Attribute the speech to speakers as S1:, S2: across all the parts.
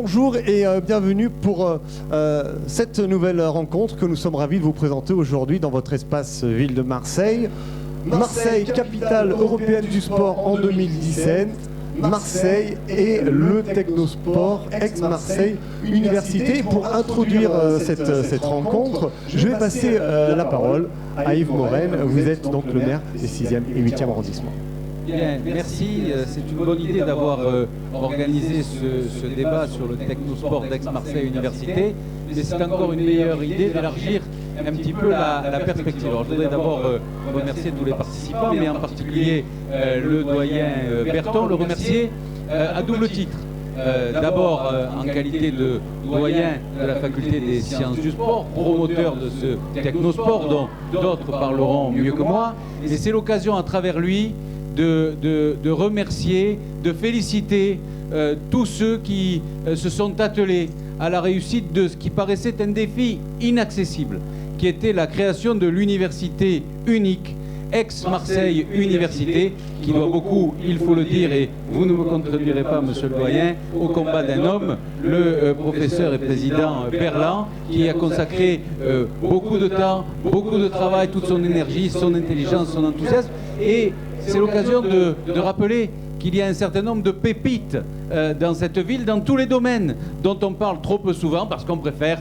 S1: Bonjour et bienvenue pour cette nouvelle rencontre que nous sommes ravis de vous présenter aujourd'hui dans votre espace ville de Marseille. Marseille, capitale européenne du sport en 2017. Marseille et le Technosport ex-Marseille Université. Pour introduire cette rencontre, je vais passer la parole à Yves Morel. Vous êtes donc le maire des 6e et 8e arrondissements.
S2: Bien, merci. C'est une bonne idée d'avoir organisé ce débat sur le Technosport d'Aix-Marseille Université, mais c'est encore une meilleure idée d'élargir un petit peu la perspective. Alors, je voudrais d'abord remercier tous les participants, mais en particulier le doyen Berton, le remercier à double titre. D'abord en qualité de doyen de la faculté des sciences du sport, promoteur de ce Technosport dont d'autres parleront mieux que moi, et c'est l'occasion à travers lui de remercier, de féliciter tous ceux qui se sont attelés à la réussite de ce qui paraissait un défi inaccessible, qui était la création de l'université unique, ex-Marseille Université, qui doit beaucoup, il faut le dire, et vous ne me contredirez pas, monsieur le doyen, au combat d'un homme, le professeur et président Berland, qui a consacré beaucoup de temps, beaucoup de travail, toute son énergie, son intelligence, son enthousiasme, et c'est l'occasion de rappeler qu'il y a un certain nombre de pépites dans cette ville, dans tous les domaines, dont on parle trop peu souvent, parce qu'on préfère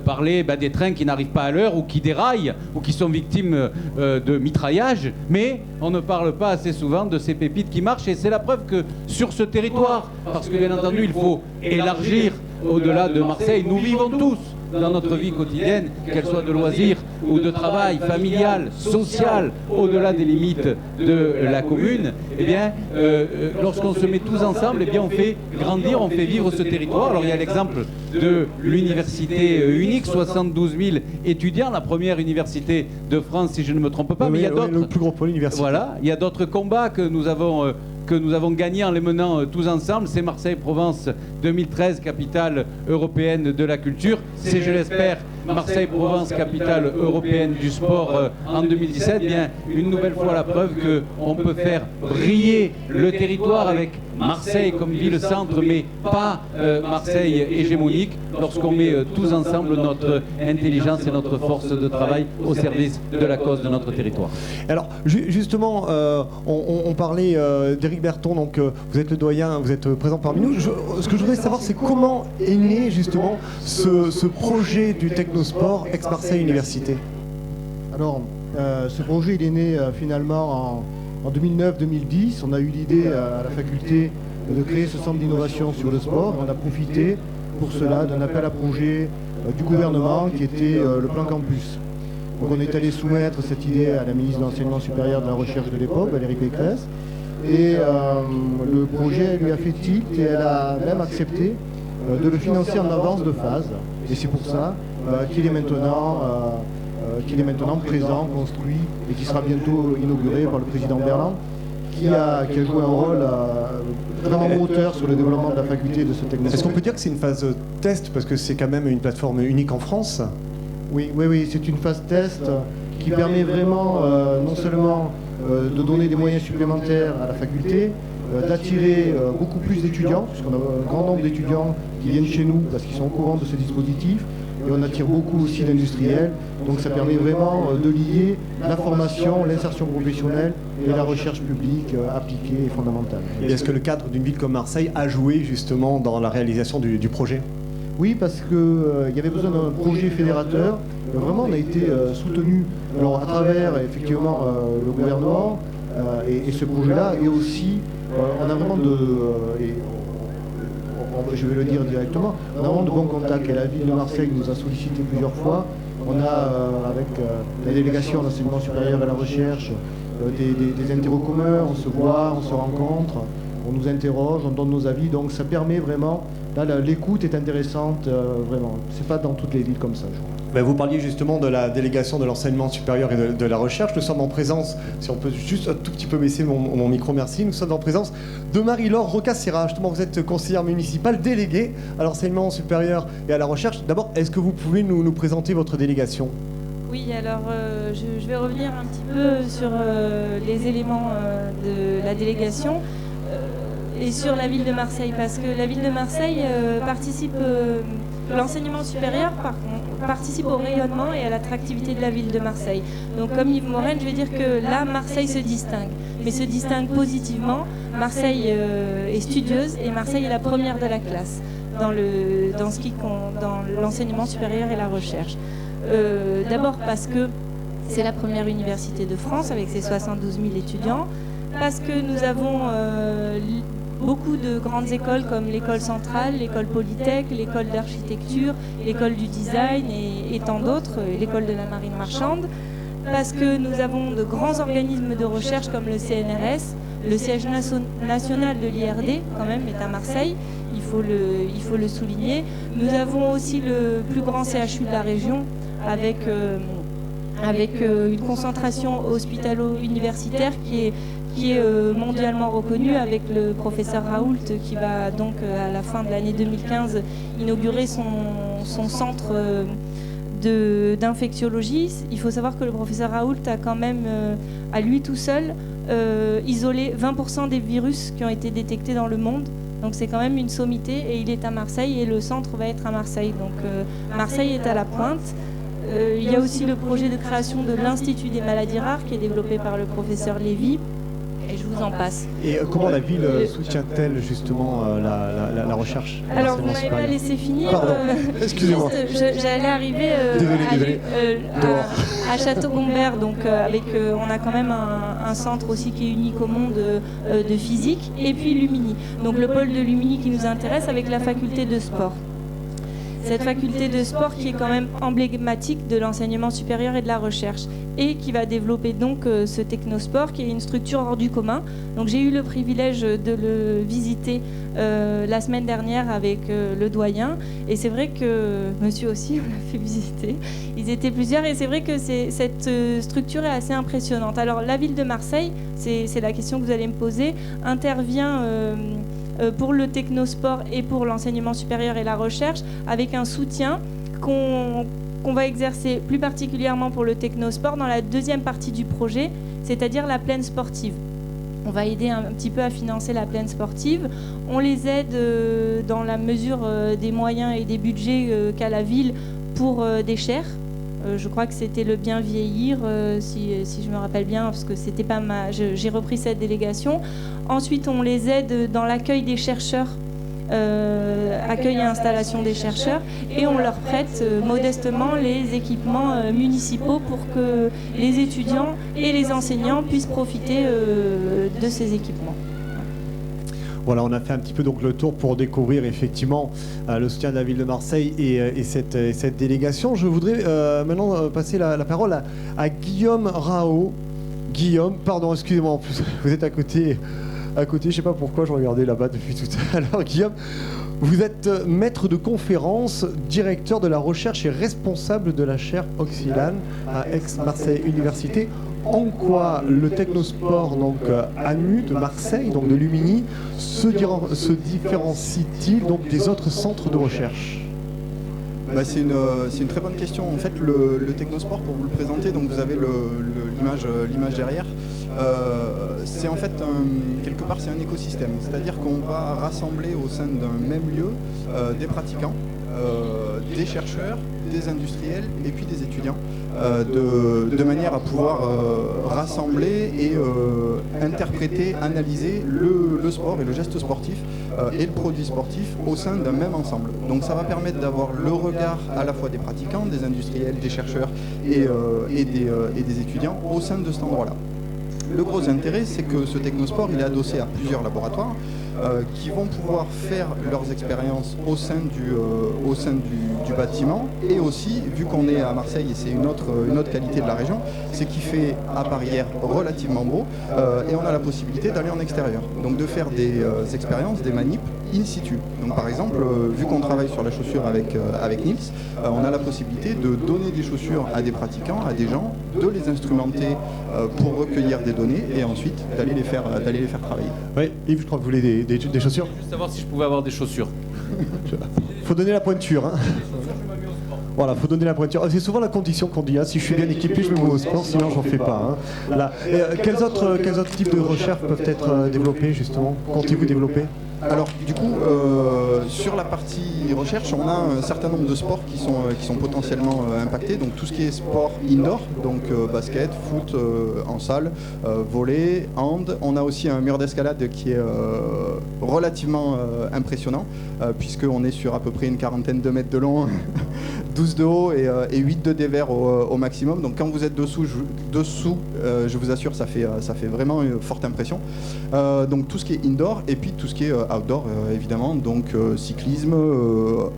S2: parler des trains qui n'arrivent pas à l'heure, ou qui déraillent, ou qui sont victimes de mitraillage, mais on ne parle pas assez souvent de ces pépites qui marchent, et c'est la preuve que sur ce territoire, parce que bien entendu il faut élargir au-delà de Marseille, nous vivons tous dans notre vie quotidienne, qu'elle soit de loisirs ou de travail, familial, social, au-delà des limites de la commune, eh bien, lorsqu'on se met tous ensemble, eh bien, on fait grandir, on fait vivre ce territoire. Alors il y a l'exemple de l'université unique, 72 000 étudiants, la première université de France, si je ne me trompe pas,
S1: Oui,
S2: mais il y a d'autres.
S1: le plus gros pôle universitaire.
S2: Voilà, il y a d'autres combats que nous avons gagné en les menant tous ensemble. C'est Marseille-Provence 2013, capitale européenne de la culture. C'est, je l'espère, Marseille-Provence, capitale européenne du sport en 2017. Bien, une nouvelle fois la preuve qu'on peut faire briller le territoire avec Marseille comme ville-centre, mais pas Marseille hégémonique, lorsqu'on met tous ensemble notre intelligence et notre force de travail au service de la cause de notre territoire.
S1: Alors, justement, on parlait d'Éric Berton, donc vous êtes le doyen, vous êtes présent parmi nous. Ce que je voudrais savoir, c'est comment est né justement ce projet du Technosport ex-Marseille Université.
S3: Alors, ce projet il est né finalement en 2009-2010. On a eu l'idée à la faculté de créer ce centre d'innovation sur le sport. On a profité pour cela d'un appel à projet du gouvernement qui était le plan campus. Donc on est allé soumettre cette idée à la ministre de l'Enseignement supérieur de la Recherche de l'époque, Valérie Pécresse. Et le projet lui a fait tilt et elle a même accepté de le financer en avance de phase. Et c'est pour ça qu'il est maintenant présent, construit et qui sera bientôt inauguré par le président Berland, qui a joué un rôle vraiment moteur sur le développement de la faculté de ce technologie.
S1: Est-ce qu'on peut dire que c'est une phase test, parce que c'est quand même une plateforme unique en France?
S3: Oui, c'est une phase test qui permet vraiment non seulement de donner des moyens supplémentaires à la faculté, d'attirer beaucoup plus d'étudiants, puisqu'on a un grand nombre d'étudiants qui viennent chez nous parce qu'ils sont au courant de ce dispositif, et on attire beaucoup aussi d'industriels, donc ça permet vraiment de lier la formation, l'insertion professionnelle et la recherche publique appliquée et fondamentale.
S1: Et est-ce que le cadre d'une ville comme Marseille a joué justement dans la réalisation du projet?
S3: Oui, parce qu'il y avait besoin d'un projet fédérateur. Vraiment, on a été soutenu à travers effectivement le gouvernement et ce projet-là, et aussi on a vraiment je vais le dire directement, on a vraiment de bons contacts et la ville de Marseille nous a sollicité plusieurs fois. On a avec la délégation d'enseignement supérieur et la recherche des intérêts communs, on se voit, on se rencontre, on nous interroge, on donne nos avis, donc ça permet vraiment, là l'écoute est intéressante, vraiment. C'est pas dans toutes les villes comme ça, je crois.
S1: Vous parliez justement de la délégation de l'enseignement supérieur et de la recherche. Nous sommes en présence, si on peut juste un tout petit peu baisser mon micro, merci. Nous sommes en présence de Marie-Laure Roccassera. Justement, vous êtes conseillère municipale déléguée à l'enseignement supérieur et à la recherche. D'abord, est-ce que vous pouvez nous présenter votre délégation?
S4: Oui, alors je vais revenir un petit peu sur les éléments de la délégation. et sur la ville de Marseille, parce que la ville de Marseille participe, l'enseignement supérieur par contre, participe au rayonnement et à l'attractivité de la ville de Marseille. Donc comme Yves Morel, je vais dire que là, Marseille se distingue, mais se distingue positivement. Marseille est studieuse et Marseille est la première de la classe dans l'enseignement supérieur et la recherche. D'abord parce que c'est la première université de France avec ses 72 000 étudiants, parce que nous avons beaucoup de grandes écoles comme l'école centrale, l'école Polytech, l'école d'architecture, l'école du design et tant d'autres, l'école de la marine marchande, parce que nous avons de grands organismes de recherche comme le CNRS, le siège national de l'IRD quand même est à Marseille, il faut le souligner. Nous avons aussi le plus grand CHU de la région avec une concentration hospitalo-universitaire qui est mondialement reconnue, avec le professeur Raoult qui va donc à la fin de l'année 2015 inaugurer son centre d'infectiologie. Il faut savoir que le professeur Raoult a quand même, à lui tout seul, isolé 20% des virus qui ont été détectés dans le monde. Donc c'est quand même une sommité et il est à Marseille et le centre va être à Marseille. Donc Marseille est à la pointe. Il y a aussi le projet de création de l'Institut des maladies rares qui est développé par le professeur Lévy. Et je vous en passe.
S1: Et comment la ville soutient-elle justement la recherche?
S4: Alors vous m'avez pas laissé finir.
S1: Pardon, excusez-moi.
S4: J'allais arriver à Château-Gombert, donc on a quand même un centre aussi qui est unique au monde de physique, et puis Lumini. Donc le pôle de Lumini qui nous intéresse avec la faculté de sport. Cette faculté de sport qui est quand même emblématique de l'enseignement supérieur et de la recherche et qui va développer donc ce technosport qui est une structure hors du commun. Donc j'ai eu le privilège de le visiter la semaine dernière avec le doyen et c'est vrai que monsieur aussi on l'a fait visiter. Ils étaient plusieurs et c'est vrai que cette structure est assez impressionnante. Alors la ville de Marseille, c'est la question que vous allez me poser, intervient pour le technosport et pour l'enseignement supérieur et la recherche, avec un soutien qu'on va exercer plus particulièrement pour le technosport dans la deuxième partie du projet, c'est-à-dire la plaine sportive. On va aider un petit peu à financer la plaine sportive. On les aide dans la mesure des moyens et des budgets qu'a la ville pour des chairs. Je crois que c'était le bien vieillir, si je me rappelle bien, parce que c'était pas j'ai repris cette délégation. Ensuite, on les aide dans l'accueil des chercheurs, accueil et installation des chercheurs, et on leur prête modestement les équipements municipaux pour que les étudiants et les enseignants puissent profiter de ces équipements.
S1: Voilà, on a fait un petit peu donc le tour pour découvrir effectivement le soutien de la ville de Marseille et cette délégation. Je voudrais maintenant passer la parole à Guillaume Raoult. Guillaume, pardon, excusez-moi, en plus vous êtes à côté, je ne sais pas pourquoi je regardais là-bas depuis tout à l'heure. Guillaume, vous êtes maître de conférence, directeur de la recherche et responsable de la chaire Oxylane à Aix-Marseille Université. En quoi le technosport donc AMU de Marseille, donc de Lumini, se différencie-t-il donc des autres centres de recherche?
S5: C'est une très bonne question. En fait, le technosport, pour vous le présenter, donc vous avez l'image derrière, c'est en fait quelque part c'est un écosystème. C'est-à-dire qu'on va rassembler au sein d'un même lieu des pratiquants, des chercheurs, des industriels et puis des étudiants, de manière à pouvoir rassembler et interpréter, analyser le sport et le geste sportif et le produit sportif au sein d'un même ensemble. Donc ça va permettre d'avoir le regard à la fois des pratiquants, des industriels, des chercheurs et des étudiants au sein de cet endroit-là. Le gros intérêt, c'est que ce technosport, il est adossé à plusieurs laboratoires qui vont pouvoir faire leurs expériences au sein du bâtiment, et aussi, vu qu'on est à Marseille et c'est une autre qualité de la région, c'est qu'il fait à Barrière relativement beau et on a la possibilité d'aller en extérieur, donc de faire des expériences, des manips in situ. Donc par exemple, vu qu'on travaille sur la chaussure avec Nils, on a la possibilité de donner des chaussures à des pratiquants, à des gens, de les instrumenter pour recueillir des données et ensuite d'aller les faire travailler.
S1: Oui, Yves, je crois que vous voulez des chaussures.
S2: Juste savoir si je pouvais avoir des chaussures.
S1: Faut donner la pointure. Hein. Voilà, faut donner la pointure. C'est souvent la condition qu'on dit, hein, si je suis bien équipé, je me mets au sport, sinon j'en fais pas. Hein. Là. Quels autres types de recherches peuvent être développés justement? Comptez-vous développer?
S5: Alors du coup, sur la partie recherche, on a un certain nombre de sports qui sont potentiellement impactés. Donc tout ce qui est sport indoor, donc basket, foot en salle, volley, hand. On a aussi un mur d'escalade qui est relativement impressionnant, puisqu'on est sur à peu près une quarantaine de mètres de long, 12 de haut et 8 de dévers au maximum. Donc quand vous êtes dessous, je vous assure, ça fait vraiment une forte impression. Donc tout ce qui est indoor et puis tout ce qui est outdoor évidemment, donc cyclisme,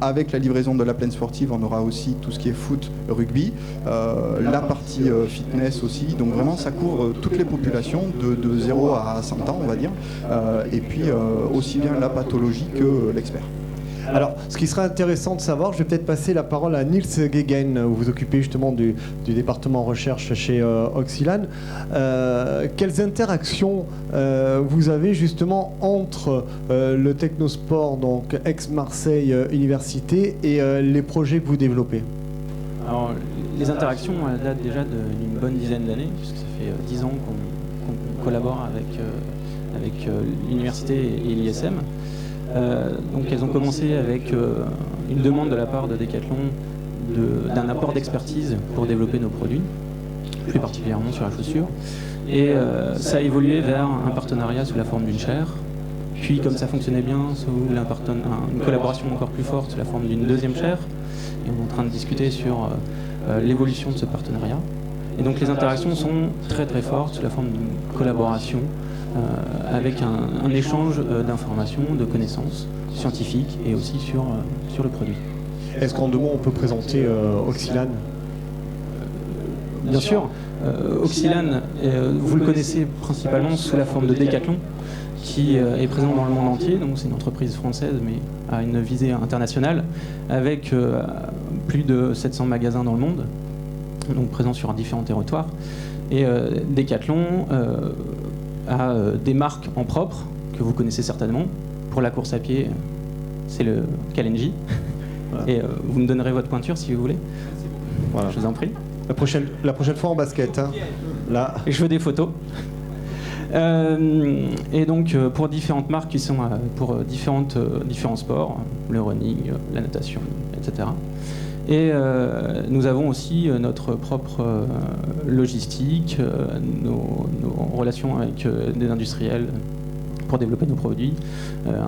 S5: avec la livraison de la plaine sportive on aura aussi tout ce qui est foot, rugby, la partie fitness aussi, donc vraiment ça couvre toutes les populations de 0 à 100 ans on va dire, et puis aussi bien la pathologie que l'expert.
S1: Alors, ce qui serait intéressant de savoir, je vais peut-être passer la parole à Niels Gegen, vous vous occupez justement du département recherche chez Oxylan. Quelles interactions vous avez justement entre le Technosport, donc ex-Marseille Université, et les projets que vous développez?
S6: Alors, les interactions datent déjà d'une bonne dizaine d'années, puisque ça fait 10 ans qu'on collabore avec l'université et l'ISM. Donc elles ont commencé avec une demande de la part de Decathlon d'un apport d'expertise pour développer nos produits, plus particulièrement sur la chaussure. Et ça a évolué vers un partenariat sous la forme d'une chaire. Puis comme ça fonctionnait bien, sous une collaboration encore plus forte sous la forme d'une deuxième chaire. Et on est en train de discuter sur l'évolution de ce partenariat. Et donc les interactions sont très très fortes sous la forme d'une collaboration avec un échange d'informations, de connaissances scientifiques et aussi sur le produit.
S1: Est-ce qu'en 2 mots on peut présenter Oxylan?
S6: Bien sûr, Oxylan, vous le connaissez principalement sous la forme de Decathlon, qui est présent dans le monde entier, donc c'est une entreprise française mais à une visée internationale, avec plus de 700 magasins dans le monde, donc présents sur différents territoires. Et Decathlon a des marques en propre, que vous connaissez certainement. Pour la course à pied, c'est le Kalenji. Voilà. Et vous me donnerez votre pointure si vous voulez.
S1: Voilà.
S6: Je vous en prie.
S1: La prochaine fois en basket. Hein. Là.
S6: Et je veux des photos. Et donc pour différentes marques qui sont pour différents sports, le running, la natation, etc. Et nous avons aussi notre propre logistique, nos relations avec des industriels pour développer nos produits,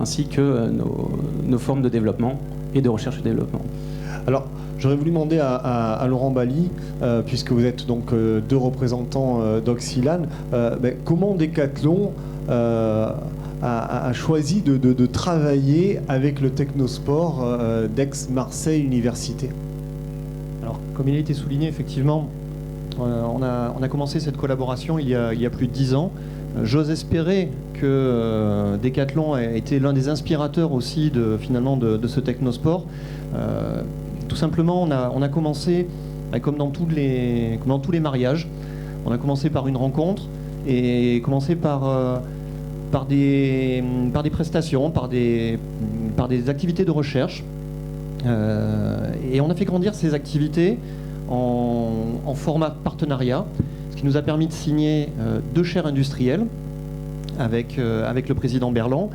S6: ainsi que nos formes de développement et de recherche et développement. Alors,
S1: j'aurais voulu demander à Laurent Bally, puisque vous êtes donc 2 représentants d'Oxylan, comment Decathlon a choisi de travailler avec le Technosport d'ex-Marseille Université?
S7: Alors, comme il a été souligné, effectivement, on a commencé cette collaboration il y a plus de 10 ans. J'ose espérer que Decathlon a été l'un des inspirateurs aussi de ce Technosport. Tout simplement, on a commencé, comme dans tous les mariages, on a commencé par une rencontre et commencé par des prestations, par des activités de recherche. Et on a fait grandir ces activités en format partenariat, ce qui nous a permis de signer 2 chaires industrielles avec le président Berland.